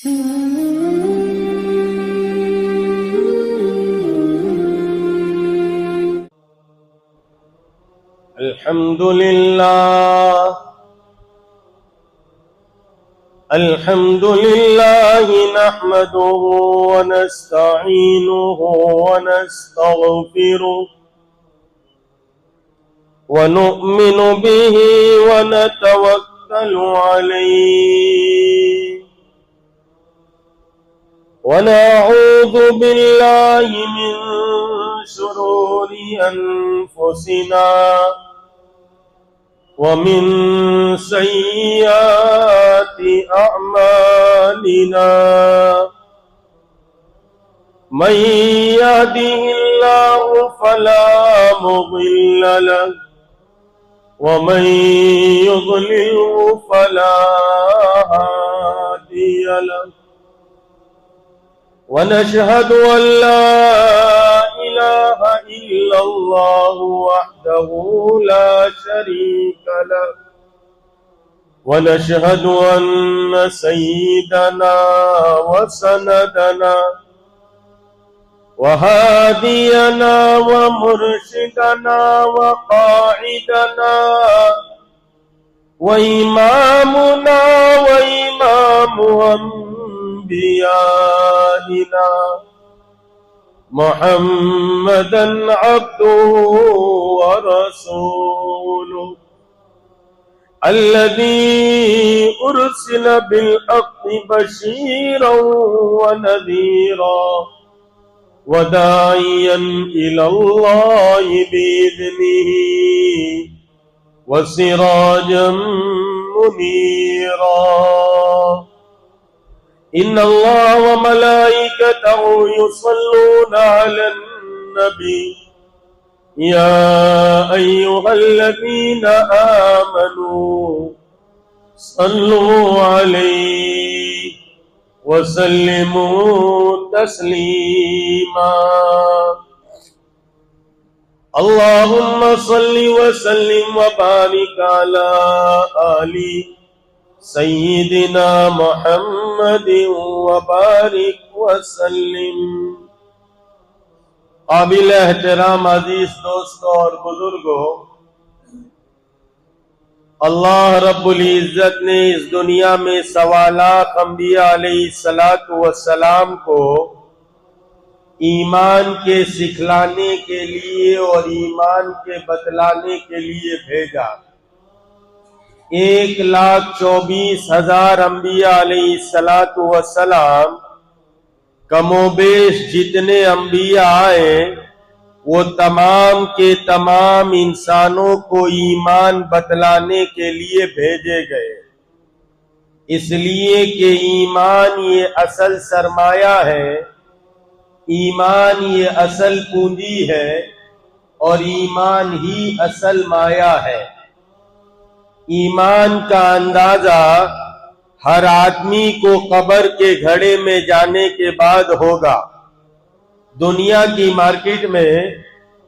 अल्हम्दुलिल्लाह नहमदुहु व नस्तईनुहु व नस्तगफिरुह व नु'मिनु बिही व नतवक्कलु अलैहि व नऊज़ु बिल्लाहि मिन शुरूरि अनफुसिना वमिन सय्यिआति अअमालिना मन यहदिहिल्लाहु फला मुदिल्ल लहु वमन युद्लिल्हु फला हादिय लहु वनशहदु अन ला इलाहा इल्लल्लाहु वहदहु ला शरीका लहु वनशहदु अन्न सय्यिदना व सनदना व हादियना व मुर्शिदना व काइदना व इमामुना व इमामु अंबियाइना मुहम्मदन अब्दुहु व रसूलुहु अल्लज़ी उर्सिल बिल हक़्क़ि बशीरन व नज़ीरा व दाइयन इलल्लाहि बिइज़निही व सिराजम मुनीरा इन्नल्लाह व मलाइकतहु युसल्लूना अलन नबी या अय्युहल्लज़ीना आमनू सल्लु अलैहि व सल्लिमू तस्लीमा अल्लाहुम्मा सल्लि व सल्लिम व बारिक अला आलि सय्यिदिना मुहम्मदिन व बारिक व सल्लिम। काबिल एहतराम अजीज दोस्तों और बुजुर्गों, अल्लाह रब्बुल इज्जत ने इस दुनिया में सवा लाख अंबिया अलैहिस्सलातु वस्सलाम को ईमान के सिखलाने के लिए और ईमान के बतलाने के लिए भेजा। 1,24,000 अंबिया अलैहिस्सलातु वस्सलाम, कमोबेश जितने अंबिया आए वो तमाम के तमाम इंसानों को ईमान बतलाने के लिए भेजे गए, इसलिए कि ईमान ये असल सरमाया है, ईमान ये असल पूंजी है और ईमान ही असल माया है। ईमान का अंदाजा हर आदमी को कब्र के घड़े में जाने के बाद होगा। दुनिया की मार्केट में,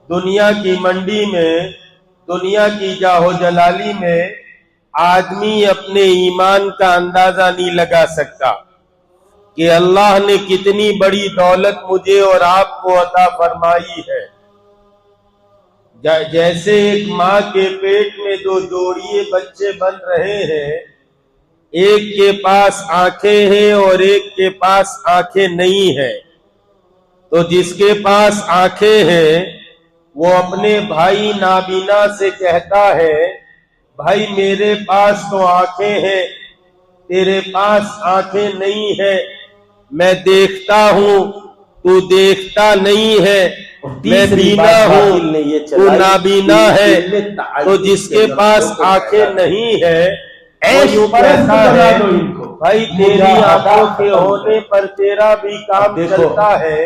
दुनिया की मंडी में, दुनिया की जाहो जलाली में आदमी अपने ईमान का अंदाजा नहीं लगा सकता कि अल्लाह ने कितनी बड़ी दौलत मुझे और आपको अता फरमाई है। जैसे एक माँ के पेट में 2 जोड़िए बच्चे बन रहे हैं, एक के पास आंखें हैं और एक के पास आंखें नहीं है, तो जिसके पास आंखें हैं वो अपने भाई नाबीना से कहता है, भाई मेरे पास तो आंखें हैं, तेरे पास आंखें नहीं है, मैं देखता हूँ तू देखता नहीं है, मैं बीना हूँ तू नाबीना है, तो जिसके पास आंखें नहीं है वो कहता है भाई तेरी आंखों के होने पर तेरा भी काम चलता है,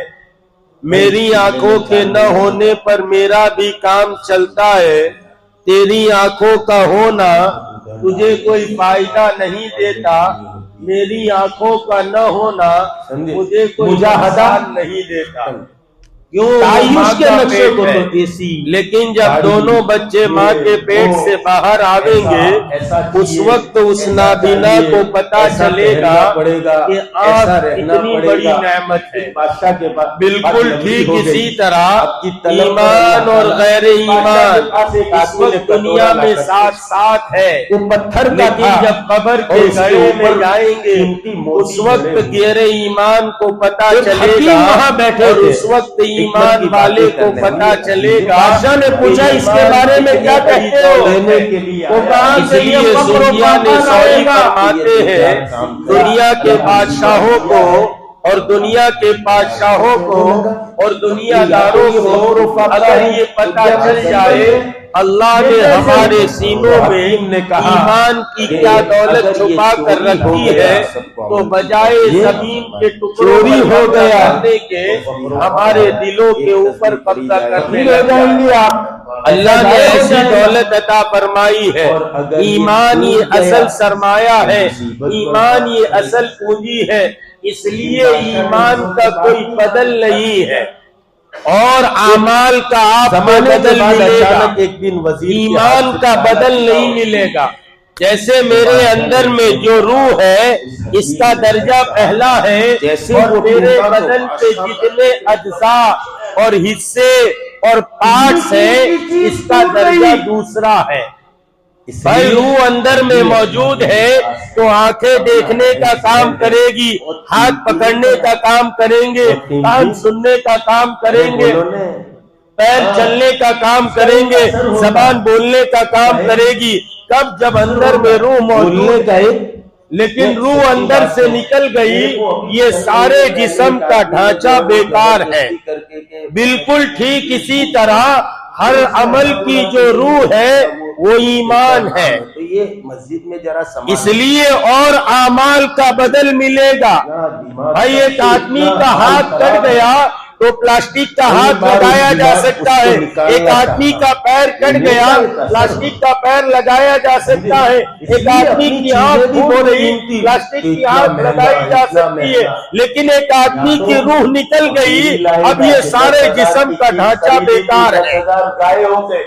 मेरी आंखों के न होने पर मेरा भी काम चलता है। तेरी आंखों का होना तुझे कोई फायदा नहीं देता, मेरी आंखों का न होना मुझे कोई मुजाहदा नहीं देता। क्यों? आयुष माँ के का नक्शे पेट को है। तो एसी, लेकिन जब दोनों बच्चे माँ के पेट से बाहर आवेंगे, उस वक्त उस नाबीना को पता चलेगा कि आँख इतनी बड़ी नेमत है। बादशाह के पास बिल्कुल ठीक इसी तरह ईमान और गैर ईमान इस वक्त दुनिया में साथ साथ है। वो पत्थर का लेकिन था, जब कब्र और के उसके गड़े ऊपर में जाएंगे, कीमती मोती उस वक्त जड़े हुए। गैर ईमान को पता एक हकीम चलेगा वहाँ बैठे और थे, उस वक्त हिकमत ईमान की वाले बातें को करने पता वाले। चलेगा। बादशाह ने पूछा, कि इसके ईमान बारे में क्या कितनी बड़ी कहते हो? दौलत के लिए वो कहा, इसलिए जब फक्र और सूफिया ने पापा सॉरी आएगा, फरमाते हैं दुनिया के बादशाहों को और दुनिया के बादशाहों को और दुनियादारों को अगर ये पता चल जाए अल्लाह ने हमारे सीनों में ईमान की क्या दौलत छुपा कर रखी है, तो बजाय जमीन के टुकड़ों चोरी हो गया करने के हमारे दिलों के ऊपर कब्जा करने लग जाएंगे आप। अल्लाह ने ऐसी दौलत अता फरमाई है। ईमान ये असल सरमाया है, ईमान ये असल पूंजी है। इसलिए ईमान का कोई बदल नहीं है और आमाल का आपको बदल मिलेगा, एक दिन वजीर ईमान का बदल नहीं मिलेगा। जैसे मेरे अंदर में जो रूह है इसका दर्जा पहला है, और मेरे बदन पे जितने अज्जा और हिस्से और पार्ट्स हैं इसका दर्जा दूसरा है। भाई रूह अंदर में मौजूद है तो आंखें देखने का काम करेगी, हाथ पकड़ने का काम करेंगे, कान सुनने का काम करेंगे, पैर चलने का काम करेंगे, जबान बोलने का काम करेगी। कब? जब अंदर में रूह मौजूद है। लेकिन रूह अंदर से निकल गई, ये सारे जिस्म का ढांचा बेकार है। बिल्कुल ठीक इसी तरह हर अमल की जो रूह है वो ईमान है। तो ये मस्जिद में जरा इसलिए और आमाल का बदल मिलेगा। भाई एक आदमी का हाथ कट गया तो प्लास्टिक का हाथ लगाया जा सकता है, एक आदमी का पैर कट गया प्लास्टिक का पैर लगाया जा सकता है, एक आदमी की आंख गुम हो रही प्लास्टिक की आंख लगाई जा सकती है। लेकिन एक आदमी की रूह निकल गई, अब ये सारे जिस्म का ढांचा बेकार है।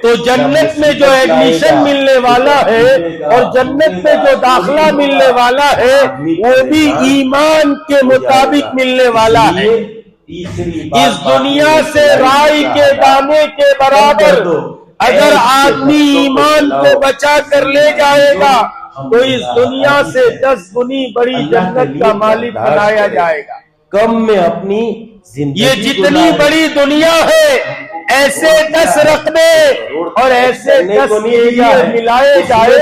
तो जन्नत में जो एडमिशन मिलने वाला है और जन्नत में जो दाखिला मिलने वाला है वो भी ईमान के मुताबिक मिलने वाला है। इस दुनिया से राई के दाने के बराबर अगर आदमी ईमान को बचा कर ले जाएगा तो इस दुनिया से 10 गुनी बड़ी जन्नत का मालिक बनाया जाएगा। कम में अपनी जिंदगी ये जितनी बड़ी दुनिया है ऐसे 10 रकबे और ऐसे 10 मिलाए जाए,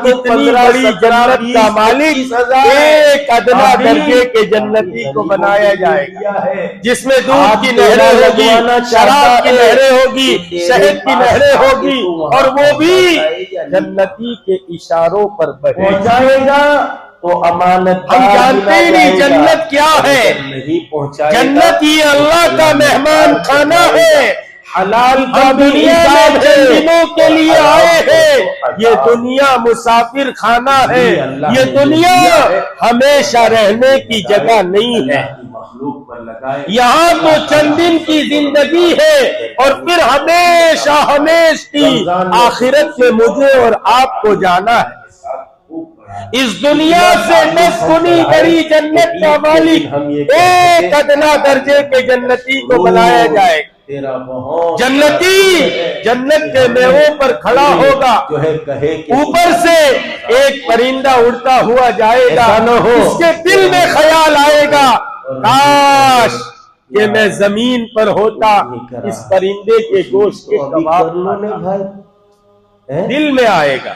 इतनी बड़ी जन्नत का मालिक एक अदना दर्जे के जन्नती को बनाया जाएगा, जिसमें दूध की नहरें होगी, शराब की नहरें होगी, शहद की नहरें होगी, और वो भी जन्नती के इशारों पर पहुंचाएगा। तो अमानत हम जानते ही नहीं जन्नत क्या है। नहीं पहुंचाएगा। जन्नत ये अल्लाह का मेहमान खाना है। हलाल का दुनिया में जिन दिनों के लिए आए हैं ये दुनिया मुसाफिर खाना है, ये दुनिया हमेशा रहने की जगह नहीं है। यहाँ तो चंद दिन की जिंदगी है और फिर हमेशा की आखिरत में मुझे और आपको जाना है। इस दुनिया से 10 गुनी बड़ी जन्नत का मालिक एक अदना दर्जे के जन्नती को बनाया जाएगा। जन्नती जन्नत के मेवों पर खड़ा होगा, ऊपर से एक परिंदा उड़ता हुआ जाएगा, उसके दिल में ख्याल आएगा काश कि मैं जमीन पर होता, इस परिंदे के गोश्त के कबाब दिल में आएगा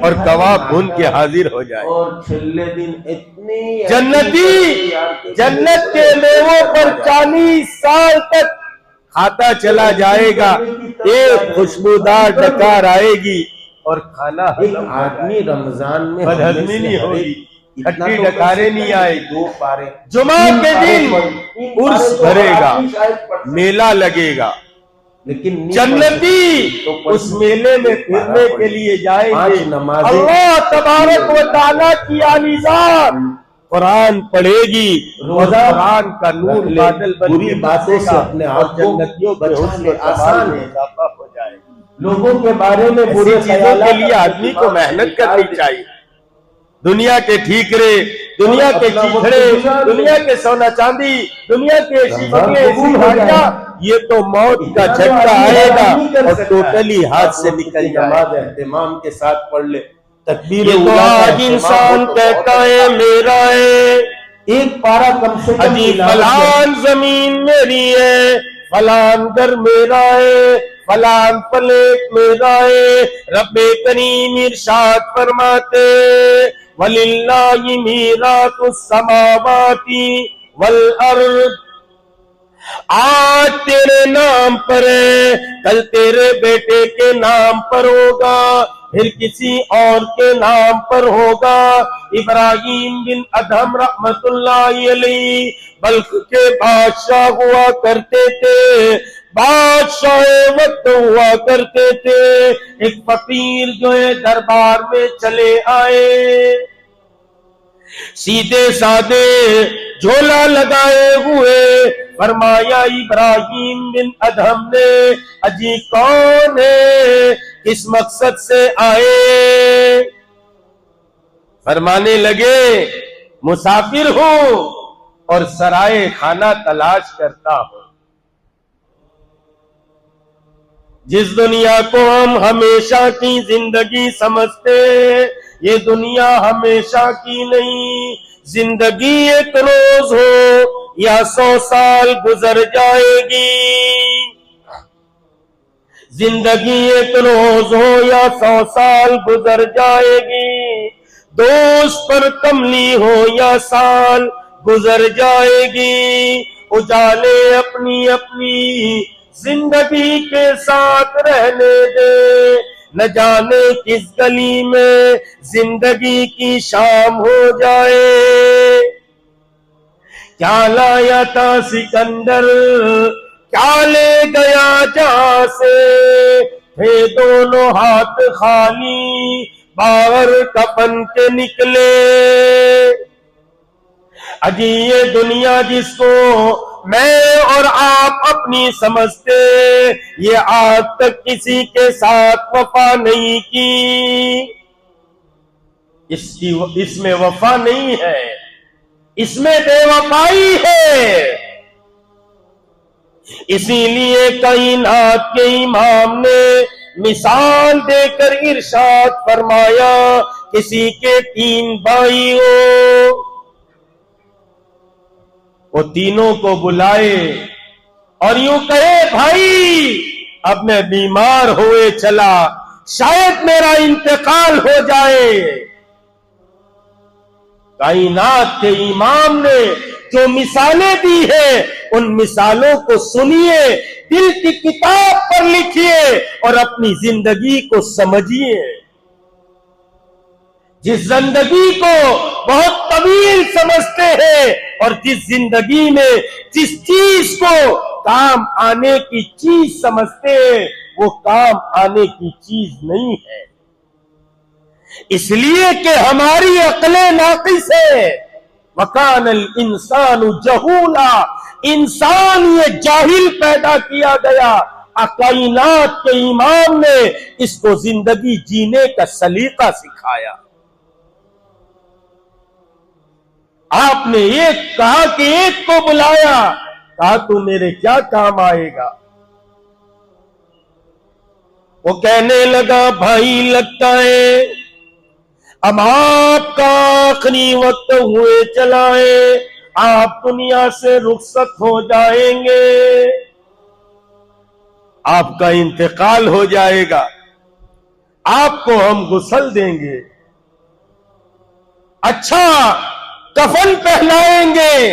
और कबाब भून के हाजिर हो जाए। और छेल्ले दिन इतनी जन्नती जन्नत के मेवों पर 40 साल तक खाता चला जाएगा, एक खुशबूदार डकार आएगी और खाना आदमी रमजान में बदहजमी नहीं होगी, खट्टी डकारें नहीं आएगी। 2 पारे जुमा के दिन उर्स भरेगा, मेला लगेगा, लेकिन जन्नती तो उस मेले में फिरने के लिए जाएंगे। अल्लाह तबारक व तआला की आलीज़ात कुरान पढ़ेगी, रोजा कुरान का नूर बादल बन बुरी के बातों से बसेगा अपने और आप को जन्नतियों के बचाने हुस्न आसान में है। इजाफा हो जाएगा। लोगों के बारे में ऐसी बुरे चीजों ख्यालात के लिए आदमी को अपने मेहनत दिमाग से करनी निकाल दे। चाहिए। दुनिया के ठीकरे, दुनिया के अपना वक्त चीथड़े, गुजार दुनिया ले। के सोना चांदी, दुनिया के ऐसी रमजान बंगले, ऐसी कबूल हो गाड़ियां, जाए। ये तो मौत का इतना तो झटका आदमी आएगा नहीं कर और सकता है। टोटली हाथ से आप निकल उसकी नमाज जाएगा। एहतिमाम के साथ पढ़ ले, तकबीर ये तो उला का आज एहतिमाम इंसान हो तो कहता बहुत है अच्छा। मेरा है, एक पारा कम से कम अजी तिलावत कर। फलान जमीन मेरी है, फलान घर मेरा है, फलान प्लेट मेरा है। रब्बे करीम इरशाद फरमाते वलिल्लाहि मीरातुस समावाती वल अर्द, आज तेरे नाम पर है, कल तेरे बेटे के नाम पर होगा, फिर किसी और के नाम पर होगा। इब्राहिम बिन अदहम रहमतुल्लाहि अलैहि बल्ख के बादशाह हुआ करते थे, बादशाह वक्त हुआ करते थे। एक फकीर जो है दरबार में चले आए, सीधे साधे झोला लगाए हुए। फरमाया इब्राहिम बिन अदहम ने, अजी कौन है, किस मकसद से आए? फरमाने लगे मुसाफिर हूं और सराय खाना तलाश करता हूं। जिस दुनिया को हम हमेशा की जिंदगी समझते, ये दुनिया हमेशा की नहीं। जिंदगी एक रोज हो या 100 साल गुजर जाएगी, जिंदगी एक रोज हो या 100 साल गुजर जाएगी। दोस्त पर कमली हो या साल गुजर जाएगी। उजाले अपनी अपनी जिंदगी के साथ रहने दे, न जाने किस गली में जिंदगी की शाम हो जाए। क्या लाया था सिकंदर, क्या ले गया जहां से, थे दोनों हाथ खाली बाहर कफन के निकले। अजी ये दुनिया जिसको मैं और आप अपनी समझते, ये आज तक किसी के साथ वफा नहीं की। इसमें वफा नहीं है, इसमें बेवफाई है। इसीलिए कायनात के इमाम ने मिसाल देकर इरशाद फरमाया, किसी के 3 भाई हो, वो तीनों को बुलाए और यूं कहे भाई अब मैं बीमार हुए चला, शायद मेरा इंतकाल हो जाए। कायनात के इमाम ने जो मिसालें दी है, उन मिसालों को सुनिए, दिल की किताब पर लिखिए और अपनी जिंदगी को समझिए। जिस जिंदगी को बहुत तवील समझते हैं और जिस जिंदगी में जिस चीज को काम आने की चीज समझते हैं, वो काम आने की चीज नहीं है। इसलिए कि हमारी अक्लें नाकिस है। वकानल इंसानु जहूला, इंसान ये जाहिल पैदा किया गया। कायनात के इमाम ने इसको जिंदगी जीने का सलीका सिखाया। आपने एक कहा कि एक को बुलाया, कहा तू मेरे क्या काम आएगा? वो कहने लगा भाई लगता है अब आपका आखिरी वक्त हुए चला है, आप दुनिया से रुखसत हो जाएंगे, आपका इंतकाल हो जाएगा, आपको हम गुस्ल देंगे, अच्छा कफन पहनाएंगे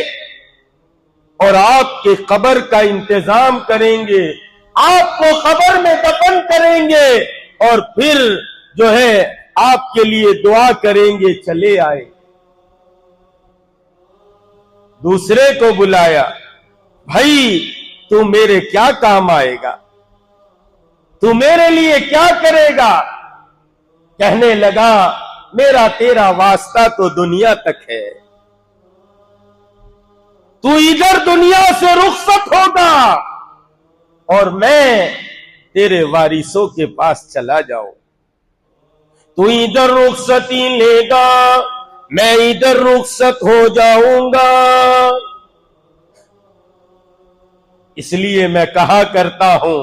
और आपके कब्र का इंतजाम करेंगे, आपको कब्र में दफन करेंगे और फिर जो है आपके लिए दुआ करेंगे, चले आए। दूसरे को बुलाया, भाई तू मेरे क्या काम आएगा, तू मेरे लिए क्या करेगा? कहने लगा मेरा तेरा वास्ता तो दुनिया तक है, तू इधर दुनिया से रुखसत होगा और मैं तेरे वारिसों के पास चला जाऊं। तू इधर रुखसती लेगा, मैं इधर रुखसत हो जाऊंगा। इसलिए मैं कहा करता हूं,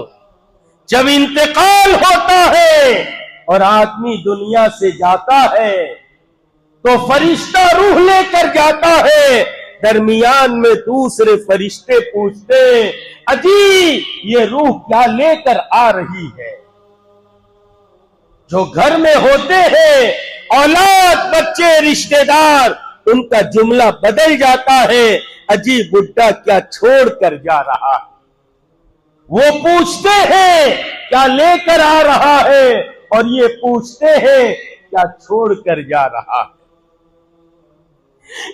जब इंतकाल होता है और आदमी दुनिया से जाता है तो फरिश्ता रूह लेकर जाता है। दरमियान में दूसरे फरिश्ते पूछते, अजी ये रूह क्या लेकर आ रही है? जो घर में होते हैं, औलाद, बच्चे, रिश्तेदार, उनका जुमला बदल जाता है, अजी बुड्ढा क्या छोड़ कर जा रहा है? वो पूछते हैं क्या लेकर आ रहा है, और ये पूछते हैं क्या छोड़ कर जा रहा है।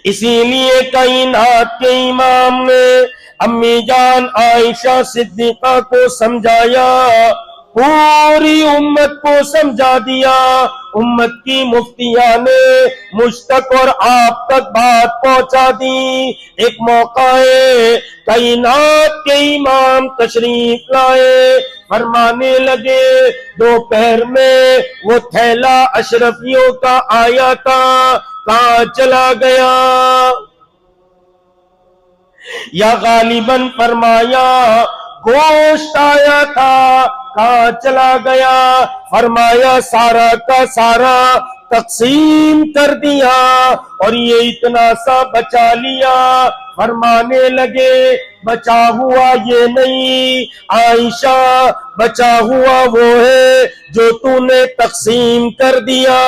इसीलिए कायनात के इमाम ने अम्मी जान आयशा सिद्दीका को समझाया, पूरी उम्मत को समझा दिया। उम्मत की मुफ्तिया ने मुझ तक और आप तक बात पहुंचा दी। एक मौका है, कायनात के इमाम तशरीफ लाए, फरमाने लगे, दोपहर में वो थैला अशरफियों का आया था, कहां चला गया? या गालिबन फरमाया गोश्त आया था, कहां चला गया? फरमाया सारा का सारा तकसीम कर दिया और ये इतना सा बचा लिया। फरमाने लगे, बचा हुआ ये नहीं आयशा, बचा हुआ वो है जो तूने तकसीम कर दिया।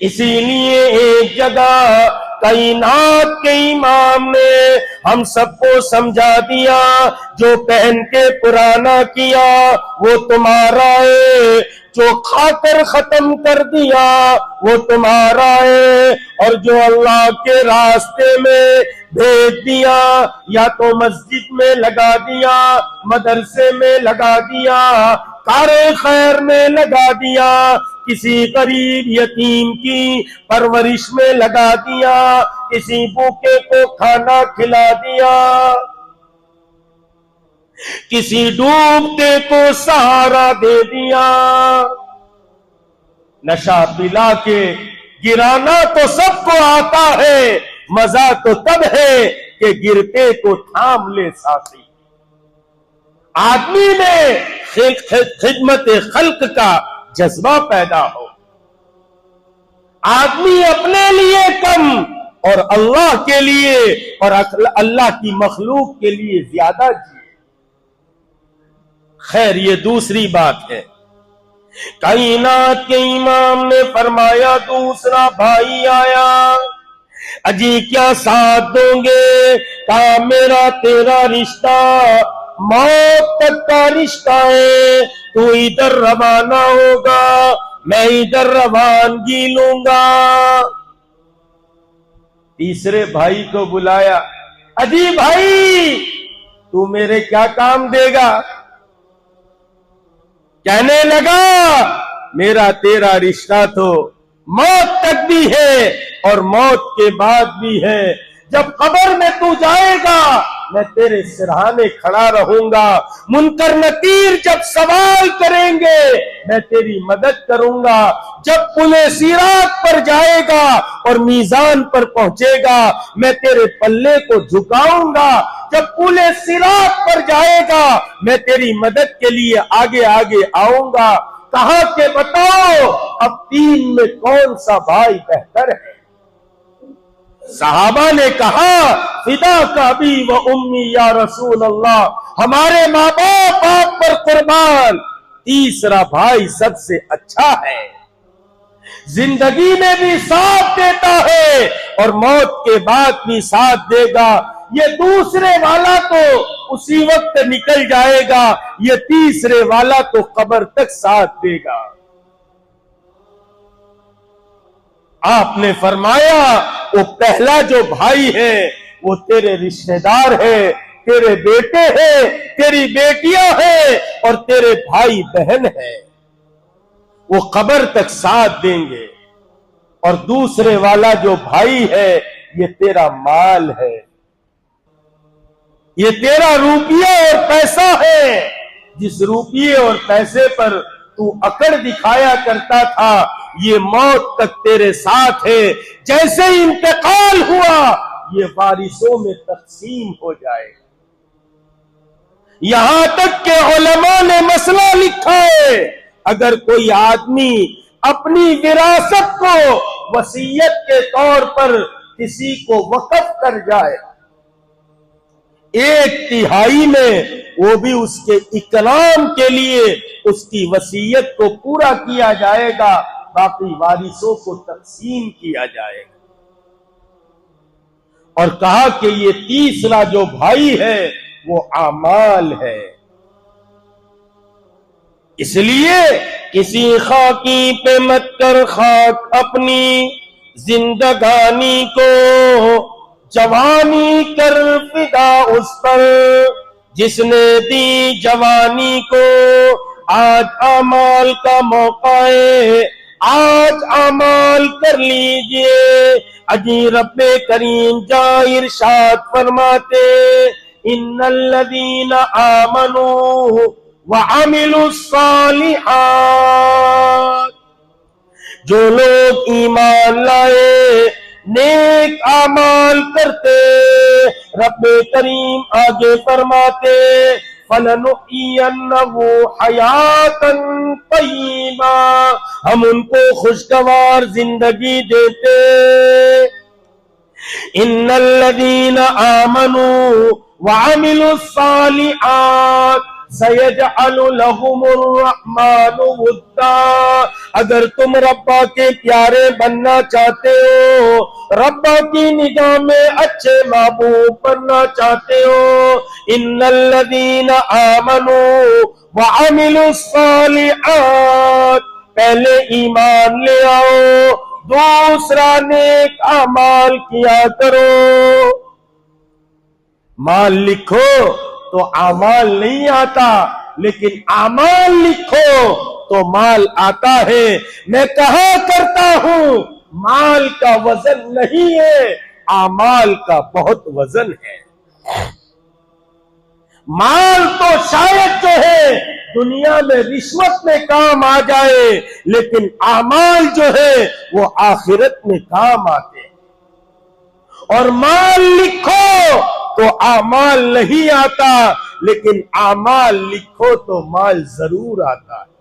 इसीलिए एक जगह कायनात के इमाम ने हम सबको समझा दिया, जो पहन के पुराना किया वो तुम्हारा है, जो खाकर खत्म कर दिया वो तुम्हारा है, और जो अल्लाह के रास्ते में भेज दिया, या तो मस्जिद में लगा दिया, मदरसे में लगा दिया, कारे खैर में लगा दिया, किसी गरीब यतीम की परवरिश में लगा दिया, किसी भूखे को खाना खिला दिया, किसी डूबते को सहारा दे दिया। नशा पिला के गिराना तो सबको आता है, मजा तो तब है कि गिरते को थाम ले साथी। आदमी में खिदमत खल्क का जज्बा पैदा हो, आदमी अपने लिए कम और अल्लाह के लिए और अल्लाह की मखलूक के लिए ज्यादा जिए। खैर, ये दूसरी बात है। कायनात के इमाम ने फरमाया, दूसरा भाई आया, अजी क्या साथ दोगे? कहा मेरा तेरा रिश्ता मौत तक का रिश्ता है, तू इधर रवाना होगा, मैं इधर रवानगी लूंगा। तीसरे भाई को बुलाया, अजी भाई तू मेरे क्या काम देगा? कहने लगा, मेरा तेरा रिश्ता तो मौत तक भी है और मौत के बाद भी है। जब कब्र में तू जाएगा मैं तेरे सिरहाने खड़ा रहूंगा, मुनकर नकीर जब सवाल करेंगे मैं तेरी मदद करूंगा। जब पुले सिरात पर जाएगा और मीजान पर पहुंचेगा मैं तेरे पल्ले को झुकाऊंगा। जब पुले सिरात पर जाएगा मैं तेरी मदद के लिए आगे आगे आऊंगा। कहा के बताओ अब तीन में कौन सा भाई बेहतर है? सहाबा ने कहा, फिदा का भी व उम्मी या रसूल अल्लाह, हमारे माँ बाप आप पर कुर्बान, तीसरा भाई सबसे अच्छा है, जिंदगी में भी साथ देता है और मौत के बाद भी साथ देगा। ये दूसरे वाला तो उसी वक्त निकल जाएगा, ये तीसरे वाला तो कब्र तक साथ देगा। आपने फरमाया, वो पहला जो भाई है वो तेरे रिश्तेदार है, तेरे बेटे हैं, तेरी बेटियां हैं और तेरे भाई बहन है, वो कब्र तक साथ देंगे। और दूसरे वाला जो भाई है ये तेरा माल है, ये तेरा रुपया और पैसा है। जिस रुपये और पैसे पर तू अकड़ दिखाया करता था, ये मौत तक तेरे साथ है। जैसे इंतकाल हुआ, ये वारिसों में तकसीम हो जाएगा। यहां तक के उलमा ने मसला लिखा है, अगर कोई आदमी अपनी विरासत को वसीयत के तौर पर किसी को वक्फ कर जाए, 1/3 में, वो भी उसके इकराम के लिए उसकी वसीयत को पूरा किया जाएगा, बाकी वारिसों को तकसीम किया जाएगा। और कहा कि ये तीसरा जो भाई है वो आमाल है। इसलिए किसी खाकी पे मत कर खाक अपनी जिंदगानी को, जवानी कर फिदा उस पर जिसने दी जवानी को। आज आमाल का मौका है, आज आमाल कर लीजिए। अजी रब्बे करीम जा इरशाद फरमाते, इन्नल्लज़ीना आमनू व अमिलुस्सालिहात, जो लोग ईमान लाए, नेक आमाल करते, रब्बे करीम आगे फरमाते, फलनुहियन्नहु हयातन तय्यिबा, हम उनको खुशगवार जिंदगी देते। इन्नल्लज़ीना आमनू व अमिलुस्सालिहात सयजअलु लहुमुर रहमानु वुद्दा, अगर तुम रब्बा के प्यारे बनना चाहते हो, रब्बा की निगाह में अच्छे महबूब बनना चाहते हो, इन्नल्लज़ीना आमनू व अमिलुस्सालिहात, पहले ईमान ले आओ, दूसरा नेक अमाल किया करो। माल लिखो तो आमाल नहीं आता, लेकिन आमाल लिखो तो माल आता है। मैं कहा करता हूं, माल का वजन नहीं है, आमाल का बहुत वजन है। माल तो शायद जो है दुनिया में रिश्वत में काम आ जाए, लेकिन आमाल जो है वो आखिरत में काम आते हैं। और माल लिखो तो आमाल नहीं आता, लेकिन आमाल लिखो तो माल जरूर आता है।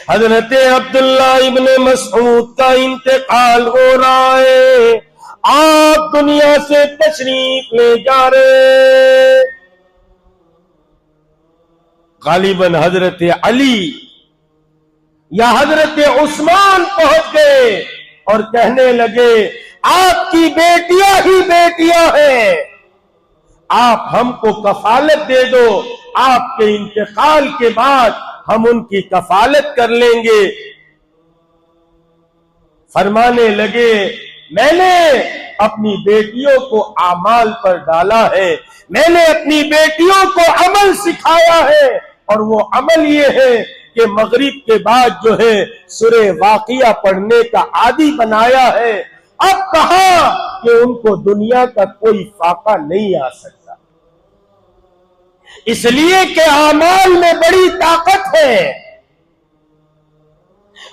हजरत अब्दुल्ला इब्ने मसऊद का इंतकाल हो रहा है, आप दुनिया से तशरीफ ले जा रहे। गालिबन हजरत अली या हजरत उस्मान पहुंच गए और कहने लगे, आपकी बेटियां ही बेटियां हैं, आप हमको कफालत दे दो, आपके इंतकाल के बाद हम उनकी कफालत कर लेंगे। फरमाने लगे, मैंने अपनी बेटियों को आमाल पर डाला है, मैंने अपनी बेटियों को अमल सिखाया है, और वो अमल ये है कि मगरिब के बाद जो है सूरे वाक़िया पढ़ने का आदी बनाया है। अब कहा कि उनको दुनिया का कोई फाका नहीं आ सकता, इसलिए कि आमाल में बड़ी ताकत है।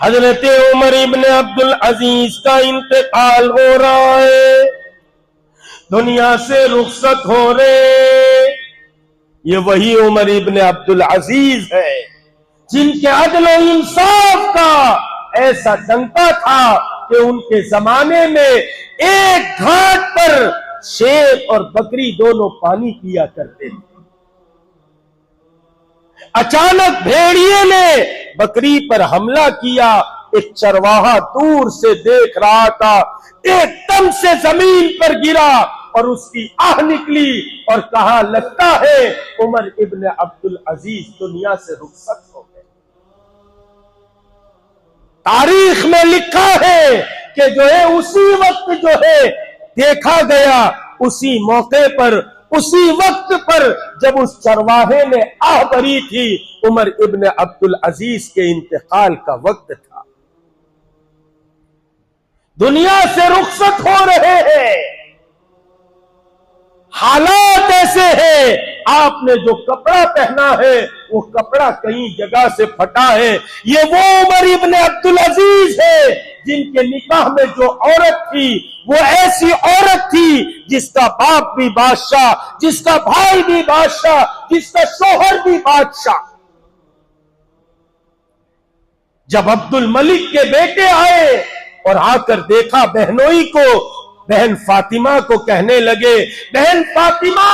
हजरत उमर इब्ने अब्दुल अजीज का इंतकाल हो रहा है, दुनिया से रुखसत हो रहे। ये वही उमर इब्ने अब्दुल अजीज है जिनके अदल और इंसाफ का ऐसा डंका था कि उनके जमाने में एक घाट पर शेर और बकरी दोनों पानी पिया करते थे। अचानक भेड़िए ने बकरी पर हमला किया, एक चरवाहा दूर से देख रहा था, एकदम से जमीन पर गिरा और उसकी आह निकली और कहा, लगता है उमर इब्ने अब्दुल अजीज दुनिया से रुखसत हो गए। तारीख में लिखा है कि जो है उसी वक्त जो है देखा गया, उसी मौके पर, उसी वक्त पर जब उस चरवाहे ने आह भरी थी, उमर इब्ने अब्दुल अजीज के इंतकाल का वक्त था। दुनिया से रुखसत हो रहे हैं, हालात ऐसे हैं, आपने जो कपड़ा पहना है वो कपड़ा कई जगह से फटा है। ये वो उमर इब्न अब्दुल अजीज है जिनके निकाह में जो औरत थी वो ऐसी औरत थी जिसका बाप भी बादशाह, जिसका भाई भी बादशाह, जिसका शोहर भी बादशाह। जब अब्दुल मलिक के बेटे आए और आकर देखा बहनोई को, बहन फातिमा को कहने लगे, बहन फातिमा,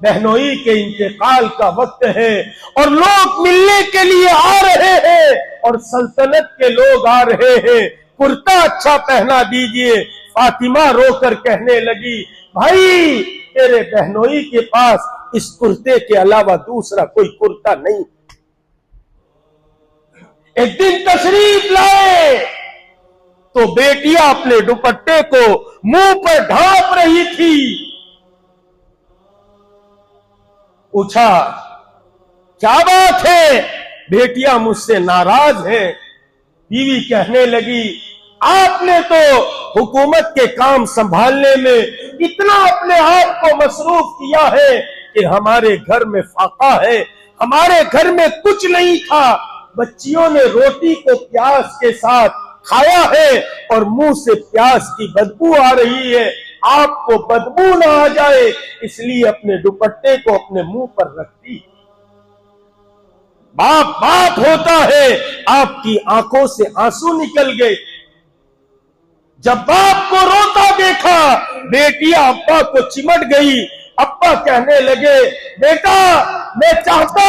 बहनोई के इंतकाल का वक्त है और लोग मिलने के लिए आ रहे हैं और सल्तनत के लोग आ रहे हैं, कुर्ता अच्छा पहना दीजिए। फातिमा रोकर कहने लगी, भाई तेरे बहनोई के पास इस कुर्ते के अलावा दूसरा कोई कुर्ता नहीं। एक दिन तशरीफ लाए तो बेटियां अपने दुपट्टे को मुंह पर ढांप रही थी। पूछा, क्या बात है? बेटियां मुझसे नाराज हैं। बीवी कहने लगी, आपने तो हुकूमत के काम संभालने में इतना अपने आप को मसरूफ किया है कि हमारे घर में फाका है, हमारे घर में कुछ नहीं था। बच्चियों ने रोटी को प्याज के साथ खाया है और मुंह से प्याज की बदबू आ रही है। आपको बदबू ना आ जाए इसलिए अपने दुपट्टे को अपने मुंह पर रखती। बाप बाप होता है, आपकी आंखों से आंसू निकल गए। जब बाप को रोता देखा, बेटियां अब्बा को चिमट गई। अब्बा कहने लगे, बेटा मैं चाहता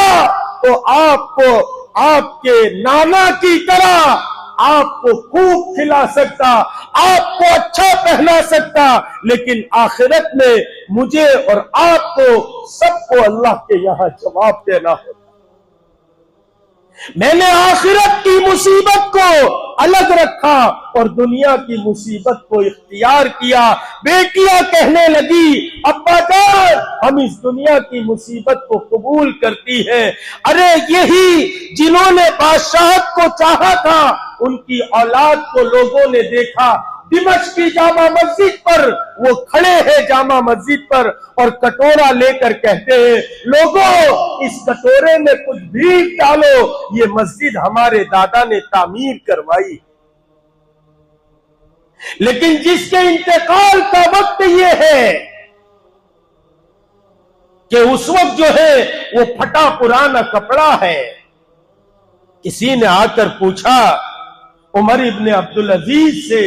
तो आपको आपके नाना की तरह आपको खूब खिला सकता, आपको अच्छा पहना सकता, लेकिन आखिरत में मुझे और आपको सबको अल्लाह के यहां जवाब देना होता। मैंने आखिरत की मुसीबत को अलग रखा और दुनिया की मुसीबत को इख्तियार किया। बेटियां कहने लगी, अब्बा जान हम इस दुनिया की मुसीबत को कबूल करती हैं। अरे यही जिन्होंने बादशाहत को चाहा था उनकी औलाद को लोगों ने देखा दिमश्क की जामा मस्जिद पर, वो खड़े हैं जामा मस्जिद पर और कटोरा लेकर कहते हैं, लोगों इस कटोरे में कुछ भीख डालो, ये मस्जिद हमारे दादा ने तामीर करवाई। लेकिन जिसके इंतकाल का वक्त ये है कि उस वक्त जो है वो फटा पुराना कपड़ा है। किसी ने आकर पूछा उमर इब्ने अब्दुल अजीज से,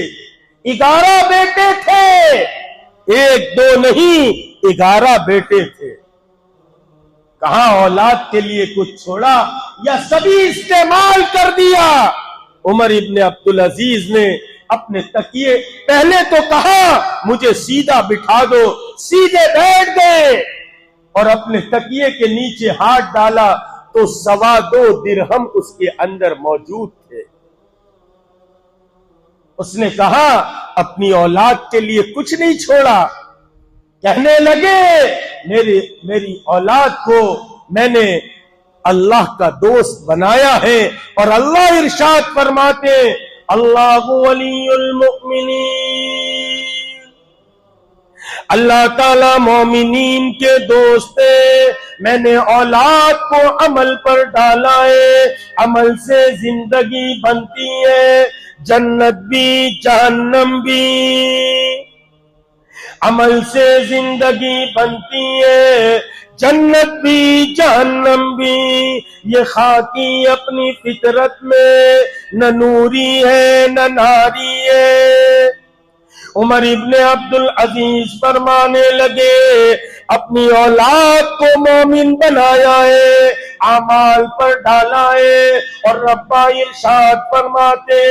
11 बेटे थे, 1-2 नहीं 11 बेटे थे, कहां औलाद के लिए कुछ छोड़ा या सभी इस्तेमाल कर दिया? उमर इब्ने अब्दुल अजीज ने अपने तकिए पहले तो कहा मुझे सीधा बिठा दो, सीधे बैठ गए और अपने तकिए के नीचे हाथ डाला तो 2.25 दिरहम उसके अंदर मौजूद थे। उसने कहा अपनी औलाद के लिए कुछ नहीं छोड़ा। कहने लगे मेरी औलाद को मैंने अल्लाह का दोस्त बनाया है और अल्लाह इरशाद फरमाते, अल्लाहु वलियुल मुमिनीन, अल्लाह ताला मोमिनीन के दोस्त है। मैंने औलाद को अमल पर डाला है, अमल से जिंदगी बनती है, जन्नत भी जहन्नम भी, अमल से जिंदगी बनती है, जन्नत भी जहन्नम भी। ये खाकी अपनी फितरत में न नूरी है न नारी है। उमर इब्ने अब्दुल अजीज फरमाने लगे, अपनी औलाद को मोमिन बनाया है, आमाल पर डाला है और रब्बा इरशाद फरमाते,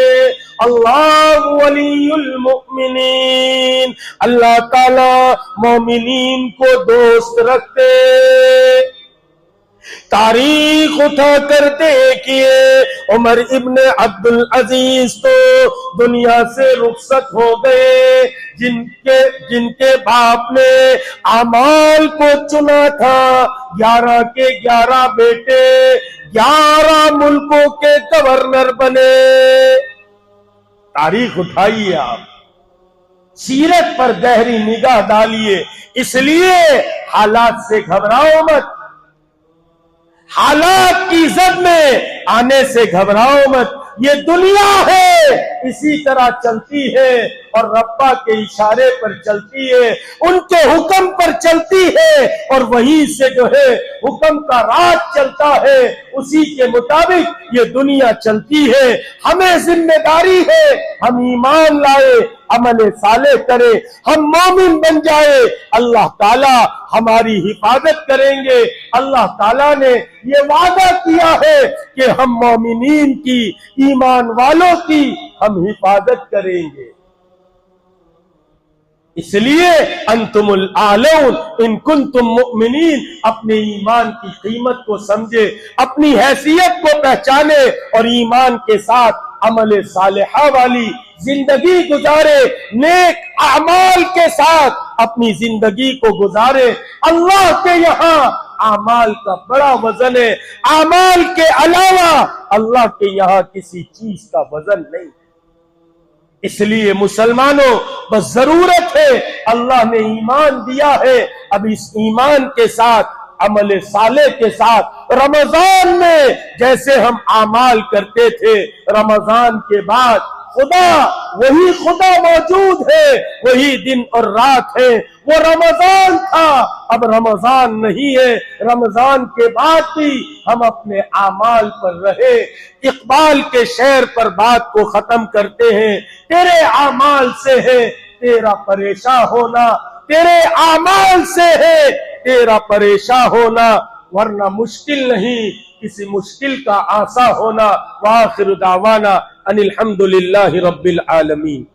अल्लाह वलियुल मुमिनीन, अल्लाह ताला मोमिनीन को दोस्त रखते। तारीख उठाकर देखिए, उमर इब्ने अब्दुल अजीज तो दुनिया से रुखसत हो गए, जिनके बाप ने आमाल को चुना था। 11 के 11 बेटे 11 मुल्कों के गवर्नर बने। तारीख उठाइए आप, सीरत पर गहरी निगाह डालिए। इसलिए हालात से घबराओ मत, हालात की जद में आने से घबराओ मत। ये दुनिया है, इसी तरह चलती है और रब्बा के इशारे पर चलती है, उनके हुक्म पर चलती है और वहीं से जो है हुक्म का राज चलता है, उसी के मुताबिक ये दुनिया चलती है। हमें जिम्मेदारी है हम ईमान लाए, अमल साले करे, हम मोमिन बन जाए। अल्लाह ताला हमारी हिफाजत करेंगे। अल्लाह ताला ने ये वादा किया है कि हम मोमिनीन की, ईमान वालों की हम हिफाजत करेंगे। इसलिए अंतुमुल आलून इन कुंतुम मुमिनीन, अपने ईमान की कीमत को समझे, अपनी हैसियत को पहचाने और ईमान के साथ अमल सालिहा वाली जिंदगी गुजारे, नेक अमाल के साथ अपनी जिंदगी को गुजारे। अल्लाह के यहाँ अमाल का बड़ा वजन है, अमाल के अलावा अल्लाह के यहाँ किसी चीज का वजन नहीं। इसलिए मुसलमानों, बस जरूरत है, अल्लाह ने ईमान दिया है, अब इस ईमान के साथ अमल साले के साथ रमजान में जैसे हम आमाल करते थे, रमजान के बाद खुदा वही खुदा मौजूद है, वही दिन और रात है। वो रमजान था, अब रमजान नहीं है। रमजान के बाद भी हम अपने आमाल पर रहे। इकबाल के शेर पर बात को खत्म करते हैं, तेरे आमाल से है तेरा परेशान होना, तेरे आमाल से है तेरा परेशान होना, वरना मुश्किल नहीं किसी मुश्किल का आसा होना। वाखिर दावाना अनिल हम्दुलिल्लाहि रब्बिल आलमीन।